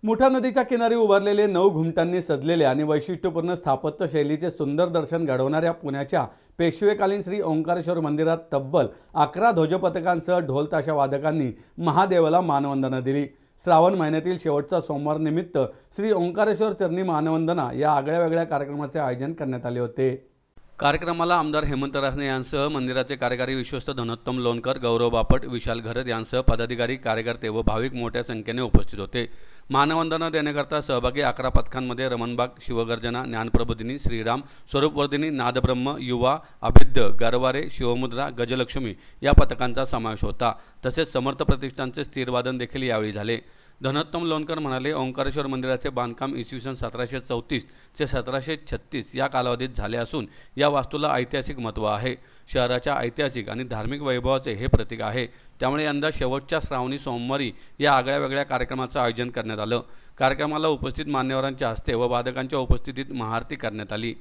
मुठा नदीच्या किनारी उभारलेले 9 घुमटांनी सजलेले आणि वैशिष्ट्यपूर्ण स्थापत्य शैलीचे सुंदर दर्शन घडवणाऱ्या पुण्याच्या पेशवेकालीन श्री ओंकारेश्वर मंदिरात तब्बल 11 ध्वजपथकांसह ढोल ताशा वादकांनी महादेवाला मानवंदना दिली। श्रावण महिन्यातील शेवटचा सोमवार निमित्त श्री ओंकारेश्वर चरणी मानवंदना या आगळ्यावेगळ्या कार्यक्रमाचे आयोजन करण्यात आले होते। कार्यक्रमाला आमदार हेमंत रासने यांसह मंदिराचे कार्यकारी विश्वस्त धनोत्तम लोणकर, गौरव बापट, विशाल घरत यांसह पदाधिकारी, कार्यकर्ते व भाविक मोठ्या संख्येने उपस्थित होते। मानवंदना देण्याकरता सहभागी 11 पथकांमध्ये रमणबाग, शिवगर्जना, ज्ञानप्रबोधिनी, श्रीराम, स्वरूपवर्धिनी, नादब्रह्म, युवा, अभिद्य, गरवारे, शिवमुद्रा, गजलक्ष्मी या पथकांचा समावेश होता। तसेच समर्थ प्रतिष्ठानचे स्थिरवादन देखील यावेळी झाले। धनोत्तम लोणकर म्हणाले, ओंकारेश्वर मंदिराचे बांधकाम इसवी सन 1734 ते 1736 या कालावधीत झाले असून या वास्तूला ऐतिहासिक महत्त्व आहे। शहराच्या ऐतिहासिक आणि धार्मिक वैभवाचे हे प्रतीक आहे। त्यामुळे यंदा शेवटच्या श्रावणी सोमवारी या आगळ्यावेगळ्या कार्यक्रमाचं आयोजन करण्यात आलं। कार्यक्रमाला उपस्थित मान्यवरांच्या हस्ते व वादकांच्या उपस्थितीत महाआरती करण्यात आली।